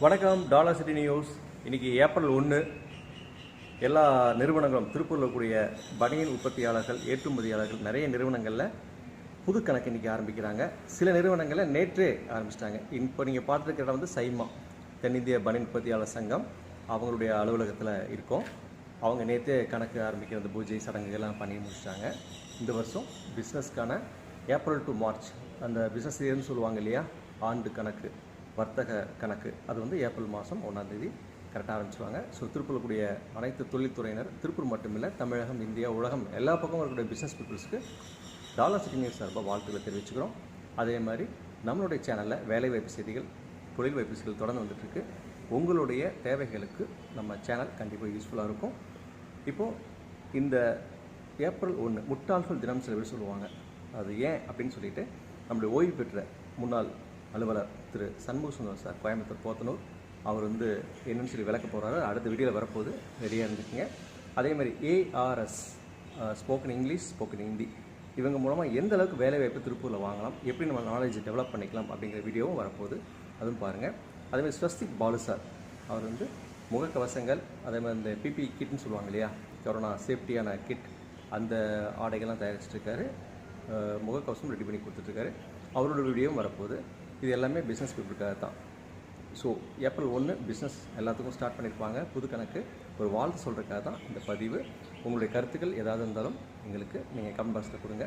வணக்கம். Dollar city news. இன்றைக்கி April 1. எல்லா நிறுவனங்களும் திருப்பூரில் இருக்கக்கூடிய பனியன் உற்பத்தியாளர்கள், ஏற்றுமதியாளர்கள் நிறைய நிறுவனங்களில் புது கணக்கு இன்றைக்கி ஆரம்பிக்கிறாங்க. சில நிறுவனங்களில் நேற்றே ஆரம்பிச்சிட்டாங்க. இப்போ நீங்கள் பார்த்துருக்கிற இடம் வந்து சைமா, தென்னிந்திய பனியன் உற்பத்தியாளர் சங்கம். அவங்களுடைய அலுவலகத்தில் இருக்கோம். அவங்க நேற்றே கணக்கு ஆரம்பிக்கிற அந்த பூஜை சடங்குகள்லாம் பண்ணி முடிச்சிட்டாங்க. இந்த வருஷம் பிஸ்னஸ்க்கான ஏப்ரல் டு மார்ச் அந்த பிஸ்னஸ் இயர்னு சொல்லுவாங்க இல்லையா, ஆண்டு கணக்கு, வர்த்தக கணக்கு, அது வந்து ஏப்ரல் மாதம் 1ஆம் தேதி கரெக்டாக ஆரம்பிச்சுவாங்க. ஸோ திருப்பூரில் கூடிய அனைத்து தொழில்துறையினர், திருப்பூர் மட்டுமில்லை, தமிழகம், இந்தியா, உலகம் எல்லா பக்கமும் இருக்கக்கூடிய பிஸ்னஸ் பீப்புள்ஸ்க்கு டாலர் சிட்டி நியூஸ் சார்பாக வாழ்த்துக்களை தெரிவிச்சுக்கிறோம். அதே மாதிரி நம்மளுடைய சேனலில் வேலைவாய்ப்பு செய்திகள், தொழில் வாய்ப்பு செய்திகள் தொடர்ந்து வந்துட்டுருக்கு. உங்களுடைய தேவைகளுக்கு நம்ம சேனல் கண்டிப்பாக யூஸ்ஃபுல்லாக இருக்கும். இப்போது இந்த ஏப்ரல் 1 முட்டாள்கள் தினம் சில பேர் சொல்லுவாங்க. அது ஏன் அப்படின்னு சொல்லிட்டு நம்முடைய ஓய்வு பெற்ற முன்னாள் அலுவலர் திரு சண்முக சுந்தரம் சார், கோயம்புத்தூர் போத்தனூர், அவர் வந்து என்னென்னு சொல்லி விளக்க போகிறாரு. அடுத்த வீடியோவில் வரப்போகுது, ரெடியாக இருந்துக்குங்க. அதே மாதிரி ARS, spoken English, spoken Hindi, இவங்க மூலமாக எந்த அளவுக்கு வேலைவாய்ப்பு திருப்பூரில் வாங்கலாம், எப்படி நம்ம நாலேஜ் டெவலப் பண்ணிக்கலாம் அப்படிங்கிற வீடியோவும் வரப்போகுது, அதுவும் பாருங்கள். அதேமாதிரி ஸ்வஸ்திக் பாலு சார், அவர் வந்து முகக்கவசங்கள், அதே மாதிரி இந்த PPE கிட்னு சொல்லுவாங்க இல்லையா, கொரோனா சேஃப்டியான கிட், அந்த ஆடைகள்லாம் தயாரிச்சிட்ருக்காரு. முகக்கவசம் ரெடி பண்ணி கொடுத்துட்ருக்காரு. அவரோட வீடியோவும் வரப்போகுது. இது எல்லாமே பிஸ்னஸ் பீப்புளுக்காக தான். ஸோ ஏப்ரல் 1 பிஸ்னஸ் எல்லாத்துக்கும் ஸ்டார்ட் பண்ணியிருப்பாங்க. புது கணக்கு ஒரு வாழ்த்து சொல்கிறதுக்காக தான் இந்த பதிவு. உங்களுடைய கருத்துக்கள் ஏதாவது இருந்தாலும் எங்களுக்கு நீங்கள் கமெண்ட் பாக்ஸில் கொடுங்க.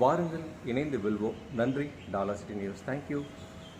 வாருங்கள், இணைந்து வெல்வோம். நன்றி. Dollar city news. தேங்க்யூ.